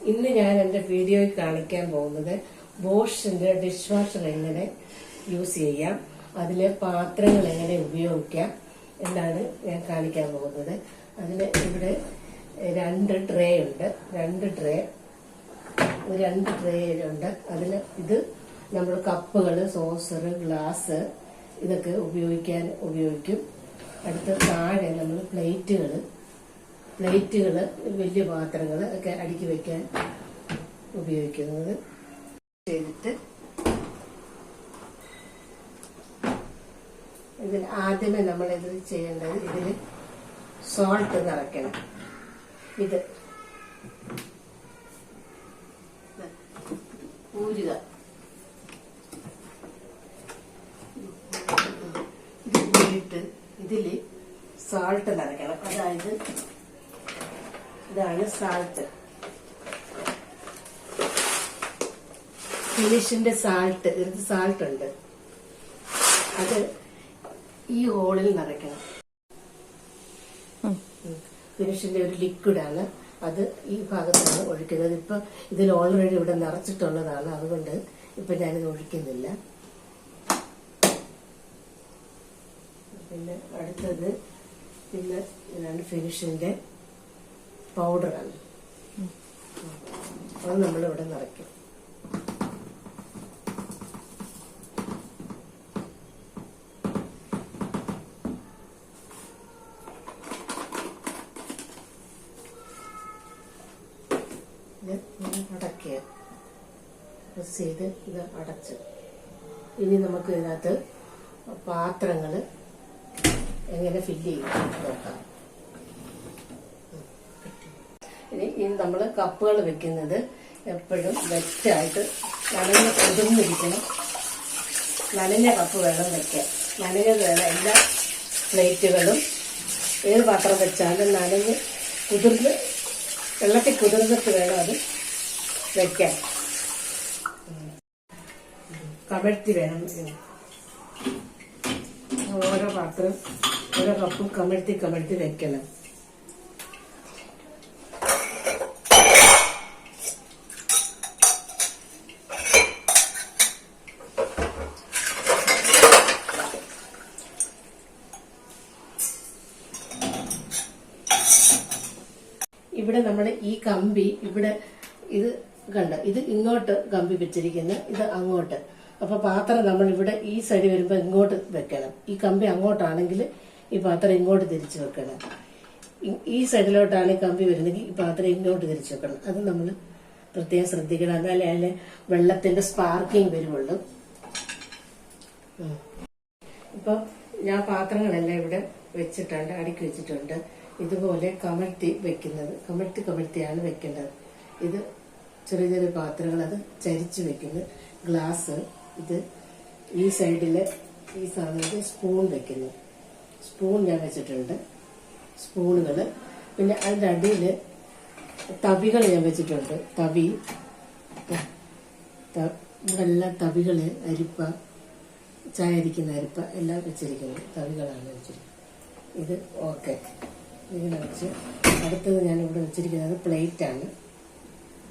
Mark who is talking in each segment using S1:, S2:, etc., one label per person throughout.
S1: ഇന്ന് ഞാൻ എന്റെ വീഡിയോയിൽ കാണിക്കാൻ പോകുന്നത് ബോഷിന്റെ ഡിഷ് വാഷർ എങ്ങനെ യൂസ് ചെയ്യാം, അതിലെ പാത്രങ്ങൾ എങ്ങനെ ഉപയോഗിക്കാം എന്നാണ് ഞാൻ കാണിക്കാൻ പോകുന്നത്. അതിന് ഇവിടെ രണ്ട് ട്രേ ഉണ്ട്. രണ്ട് ട്രേയിലുണ്ട്. അതിൽ ഇത് നമ്മൾ കപ്പുകൾ, സോസർ, ഗ്ലാസ് ഇതൊക്കെ ഉപയോഗിക്കും. അടുത്ത താഴെ നമ്മൾ പ്ലേറ്റുകൾ വലിയ പാത്രങ്ങൾ ഒക്കെ അടുക്കി വെക്കാൻ ഉപയോഗിക്കുന്നത്. ചെയ്തിട്ട് ഇതിൽ ആദ്യമേ നമ്മളിത് ചെയ്യേണ്ടത്, ഇതിൽ സോൾട്ട് നിറയ്ക്കണം. ഇത് ഊരുക. ഇത് ഊരിട്ട് ഇതില് സാൾട്ട് നിറയ്ക്കണം. അതായത് ഇതാണ് സാൾട്ട്, ഫിനിഷിന്റെ സാൾട്ട്. ഇതിന് സാൾട്ട് ഉണ്ട്, അത് ഈ ഹോളിൽ നിറയ്ക്കണം. ഫിനിഷിന്റെ ഒരു ലിക്വിഡാണ്, അത് ഈ ഭാഗത്താണ് ഒഴിക്കുന്നത്. ഇപ്പൊ ഇതിൽ ഓൾറെഡി ഇവിടെ നിറച്ചിട്ടുള്ളതാണ്, അതുകൊണ്ട് ഇപ്പൊ ഞാനിത് ഒഴിക്കുന്നില്ല. പിന്നെ അടുത്തത് ഇതാണ് ഫിനിഷിന്റെ പൗഡറാണ്, അത് നമ്മളിവിടെ നിറയ്ക്കും. അടയ്ക്കുക, പ്രസ് ചെയ്ത് ഇത് അടച്ച്. ഇനി നമുക്ക് ഇതിനകത്ത് പാത്രങ്ങൾ എങ്ങനെ ഫില്ല് ചെയ്യും നോക്കാം. ഇനി നമ്മൾ കപ്പുകൾ വെക്കുന്നത് എപ്പോഴും വെറ്റായിട്ട് കുതിർന്നിരിക്കണം. നനഞ്ഞ കപ്പ് വേണം വെക്കാൻ, നനഞ്ഞത് വേണം. എല്ലാ പ്ലേറ്റുകളും ഏത് പാത്രം വെച്ചാലും നനഞ്ഞ് വെള്ളത്തിൽ കുതിർന്നിട്ട് വേണം അത് വെക്കാൻ. കമഴ്ത്തി വേണം. ഓരോ പാത്രം, ഓരോ കപ്പും കമഴ്ത്തി വെക്കണം. ഇവിടെ നമ്മൾ ഈ കമ്പി ഇവിടെ ഇത് കണ്ട, ഇത് ഇങ്ങോട്ട് കമ്പി വെച്ചിരിക്കുന്ന, ഇത് അങ്ങോട്ട്. അപ്പൊ പാത്രം നമ്മൾ ഇവിടെ ഈ സൈഡ് വരുമ്പോ ഇങ്ങോട്ട് വെക്കണം. ഈ കമ്പി അങ്ങോട്ടാണെങ്കിൽ ഈ പാത്രം ഇങ്ങോട്ട് തിരിച്ചു വെക്കണം. ഈ സൈഡിലോട്ടാണ് ഈ കമ്പി വരുന്നെങ്കിൽ ഈ പാത്രം ഇങ്ങോട്ട് തിരിച്ചു വെക്കണം. അത് നമ്മൾ പ്രത്യേകം ശ്രദ്ധിക്കണം, എന്നാലേ അതിലെ വെള്ളത്തിന്റെ സ്പാർക്കിങ് വരുവുള്ളൂ. ഇപ്പൊ ഞാൻ പാത്രങ്ങളെല്ലാം ഇവിടെ വെച്ചിട്ടുണ്ട്, അടുക്കി വെച്ചിട്ടുണ്ട്. ഇതുപോലെ കമഴ്ത്തിയാണ് വെക്കേണ്ടത്. ഇത് ചെറിയ ചെറിയ പാത്രങ്ങൾ, അത് ചരിച്ചു വെക്കുന്നു. ഗ്ലാസ്, ഇത് ഈ സൈഡില് ഈ സാധനത്തിൽ സ്പൂൺ വെക്കുന്നു. സ്പൂൺ ഞാൻ വെച്ചിട്ടുണ്ട്, സ്പൂണുകള്. പിന്നെ അതിന്റെ അടിയില് തവികൾ ഞാൻ വെച്ചിട്ടുണ്ട്. ഇവിടെല്ലാം തവികള്, അരിപ്പ, ചായ അരിക്കുന്ന അരിപ്പ എല്ലാം വെച്ചിരിക്കുന്നു. തവികളാണ് വെച്ചിരിക്കുന്നത്. ഇത് ഓക്കെ, ഇങ്ങനെ വെച്ച്. അടുത്തത് ഞാൻ ഇവിടെ വെച്ചിരിക്കുന്നത് പ്ലേറ്റാണ്.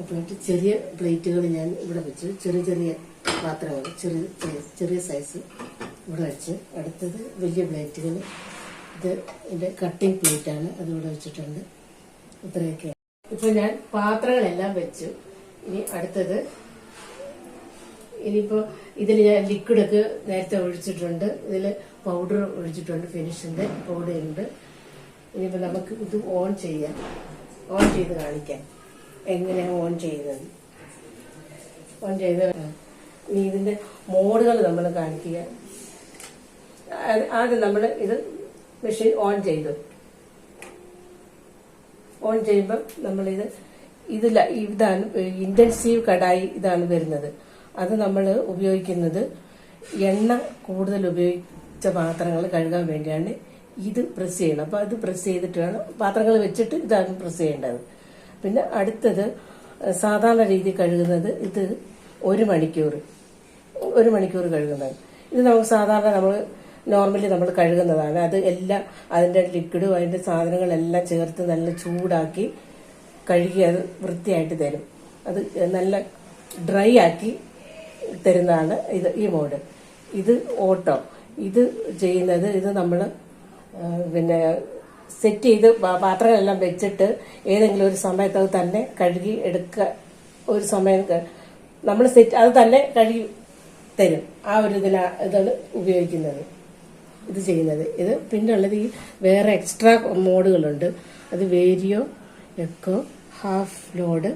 S1: പ്ലേറ്റ്, ചെറിയ പ്ലേറ്റുകൾ ഞാൻ ഇവിടെ വെച്ചു. ചെറിയ പാത്രങ്ങൾ, ചെറിയ സൈസ് ഇവിടെ വെച്ച്. അടുത്തത് വലിയ പ്ലേറ്റുകൾ. ഇത് എന്റെ കട്ടിംഗ് പ്ലേറ്റാണ്, അതിവിടെ വെച്ചിട്ടുണ്ട്. ഇത്രയൊക്കെ. ഇപ്പൊ ഞാൻ പാത്രങ്ങളെല്ലാം വെച്ചു. ഇനി അടുത്തത്, ഇനിയിപ്പോ ഇതിൽ ഞാൻ ലിക്വിഡൊക്കെ നേരത്തെ ഒഴിച്ചിട്ടുണ്ട്. ഇതില് പൗഡർ ഒഴിച്ചിട്ടുണ്ട്, ഫിനിഷിന്റെ പൗഡർ ഉണ്ട്. ഇനിയിപ്പോ നമുക്ക് ഇത് ഓൺ ചെയ്ത് കാണിക്കാം എങ്ങനെയാണ് ഓൺ ചെയ്യുന്നത്. ഇനി ഇതിന്റെ മോഡുകൾ നമ്മൾ കാണിക്കുക. ആദ്യം നമ്മൾ ഇത് മെഷീൻ ഓൺ ചെയ്യുമ്പോൾ നമ്മളിത് ഇതാണ് ഇന്റൻസീവ് കടായി, ഇതാണ് വരുന്നത്. അത് നമ്മൾ ഉപയോഗിക്കുന്നത് എണ്ണ കൂടുതൽ ഉപയോഗിച്ച പാത്രങ്ങൾ കഴുകാൻ വേണ്ടിയാണ്. ഇത് പ്രസ് ചെയ്യണം. അപ്പൊ അത് പ്രസ് ചെയ്തിട്ട് വേണം, പാത്രങ്ങൾ വെച്ചിട്ട് ഇതാണ് പ്രസ് ചെയ്യേണ്ടത്. പിന്നെ അടുത്തത് സാധാരണ രീതി കഴുകുന്നത്, ഇത് 1 മണിക്കൂർ കഴുകുന്നത്. ഇത് നമുക്ക് സാധാരണ നോർമലി നമ്മൾ കഴുകുന്നതാണ്. അത് എല്ലാം അതിന്റെ ലിക്വിഡും അതിന്റെ സാധനങ്ങളെല്ലാം ചേർത്ത് നല്ല ചൂടാക്കി കഴുകി അത് വൃത്തിയായിട്ട് തരും. അത് നല്ല ഡ്രൈ ആക്കി തരുന്നതാണ് ഈ മോഡ്. ഇത് ഓട്ടോ. ഇത് ചെയ്യുന്നത് ഇത് നമ്മൾ പിന്നെ സെറ്റ് ചെയ്ത് പാത്രങ്ങളെല്ലാം വെച്ചിട്ട് ഏതെങ്കിലും ഒരു സമയത്ത് അത് തന്നെ കഴുകി എടുക്കുക. ഒരു സമയം നമ്മൾ സെറ്റ് അത് തന്നെ കഴുകി തരും. ആ ഒരു ഇതാണ് ഉപയോഗിക്കുന്നത്, ഇത് ചെയ്യുന്നത്. ഇത് പിന്നെ ഉള്ളത് ഈ വേറെ എക്സ്ട്രാ മോഡുകളുണ്ട്. അത് വേരിയോ, എക്കോ, ഹാഫ് ലോഡ്.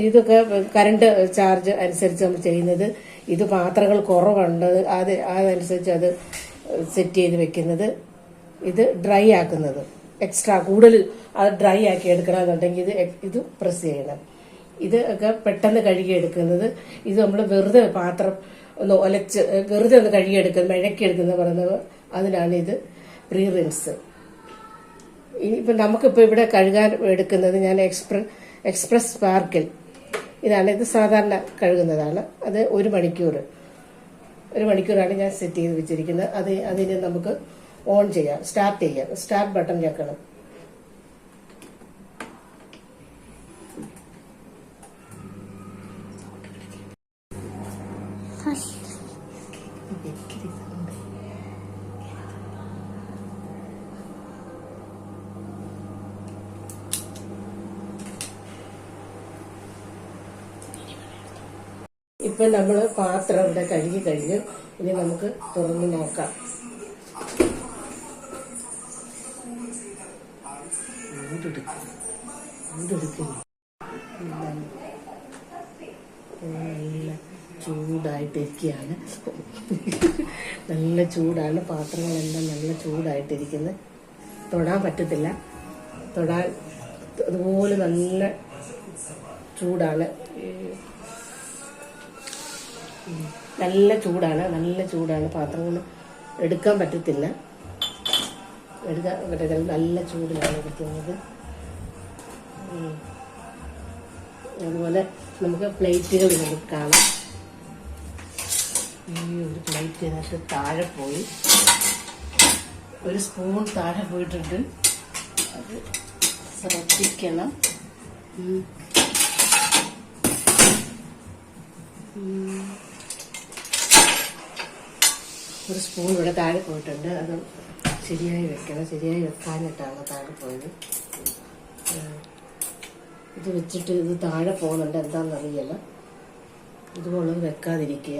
S1: ഇതൊക്കെ കറണ്ട് ചാർജ് അനുസരിച്ച് നമ്മൾ ചെയ്യുന്നത്. ഇത് പാത്രങ്ങൾ കുറവുണ്ട്, അതനുസരിച്ച് അത് സെറ്റ് ചെയ്ത് വെക്കുന്നത്. ഇത് ഡ്രൈ ആക്കുന്നത്, എക്സ്ട്രാ കൂടുതൽ അത് ഡ്രൈ ആക്കി എടുക്കണമെന്നുണ്ടെങ്കിൽ ഇത് പ്രസ് ചെയ്യണം. ഇത് ഒക്കെ പെട്ടെന്ന് കഴുകിയെടുക്കുന്നത്. ഇത് നമ്മൾ വെറുതെ പാത്രം ഒന്ന് ഒലച്ച് വെറുതെ ഒന്ന് കഴുകിയെടുക്കുന്നത്, മെഴക്കിയെടുക്കുന്നത് പറയുന്നത്, അതിനാണ് ഇത് പ്രീ റിൻസ്. ഇനിയിപ്പോൾ നമുക്കിപ്പോൾ ഇവിടെ കഴുകാൻ എടുക്കുന്നത് ഞാൻ എക്സ്പ്രസ് സ്പാർക്കിൾ. ഇതാണ്, ഇത് സാധാരണ കഴുകുന്നതാണ്. അത് 1 മണിക്കൂറാണ് ഞാൻ സെറ്റ് ചെയ്ത് വെച്ചിരിക്കുന്നത്. അതിന് നമുക്ക് ഓൺ ചെയ്യാം, സ്റ്റാർട്ട് ചെയ്യാം. സ്റ്റാർട്ട് ബട്ടൺ ഞെക്കണം. ഇപ്പൊ നമ്മൾ പാത്രം ഇവിടെ കഴുകി കഴിഞ്ഞു. ഇനി നമുക്ക് തുറന്ന് നോക്കാം. നല്ല ചൂടായിട്ടിരിക്കുകയാണ്. നല്ല ചൂടാണ്, പാത്രങ്ങളെല്ലാം നല്ല ചൂടായിട്ടിരിക്കുന്നത്. തൊടാൻ പറ്റത്തില്ല, തൊടാൻ അതുപോലെ നല്ല ചൂടാണ്. നല്ല ചൂടാണ്. പാത്രങ്ങൾ എടുക്കാൻ പറ്റത്തില്ല, നല്ല ചൂടിലാണ് ഇരിക്കുന്നത്. അതുപോലെ നമുക്ക് പ്ലേറ്റുകൾ നമുക്ക് കാണാം. ഈ ഒരു പ്ലേറ്റ് ഇതിനകത്ത് താഴെ പോയി, ഒരു സ്പൂൺ താഴെ പോയിട്ടുണ്ട്. അത് ശ്രദ്ധിക്കണം. ഒരു സ്പൂൺ ഇവിടെ താഴെ പോയിട്ടുണ്ട്. അത് ശരിയായി വെക്കണം. ശരിയായി വെക്കാനിട്ടാണ് താഴെ പോയത്. ഇത് വെച്ചിട്ട് ഇത് താഴെ പോകുന്നുണ്ട്, എന്താണെന്നറിയില്ല. ഇതുപോലെ വെക്കാതിരിക്കുക.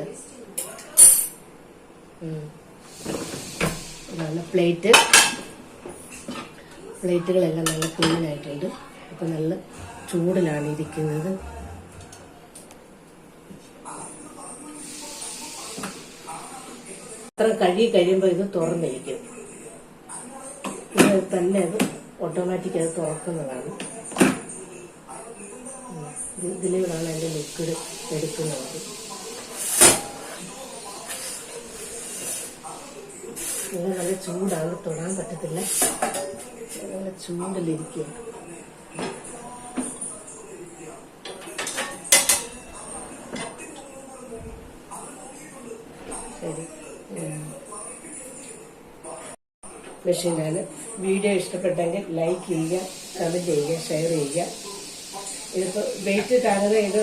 S1: നല്ല പ്ലേറ്റുകളെല്ലാം നല്ല ക്ലീൻ ആയിട്ടുണ്ട്. ഇപ്പം നല്ല ചൂടിലാണ് ഇരിക്കുന്നത്. പാത്രം കഴുകി കഴിയുമ്പോൾ ഇത് തുറന്നിരിക്കും. ഇത് തന്നെ അത് ഓട്ടോമാറ്റിക് അത് തുറക്കുന്നതാണ്. ഇതിലാണ് അതിന്റെ ലിക്വിഡ് എടുക്കുന്നത്. നല്ല ചൂടാണ്, തൊടാൻ പറ്റത്തില്ല. നല്ല ചൂടിലിരിക്കുക. ശരി, മെഷീനാണ്. വീഡിയോ ഇഷ്ടപ്പെട്ടെങ്കിൽ ലൈക്ക് ചെയ്യുക, കമന്റ് ചെയ്യുക, ഷെയർ ചെയ്യുക. ഇതിപ്പോൾ വെയിറ്റ് താങ്ങുന്ന ഇത്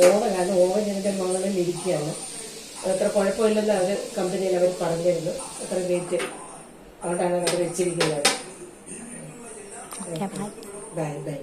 S1: ഓവനാണ്. ഓവൻ ഇതിൻ്റെ മുകളിൽ ഇരിക്കുകയാണ്. അത്ര കുഴപ്പമില്ലെന്ന് അവർ കമ്പനിയിൽ അവർ പറഞ്ഞിരുന്നു. അത്ര വെയിറ്റ് അതുകൊണ്ടാണ് അവർ വെച്ചിരിക്കുന്നത്. Bye bye.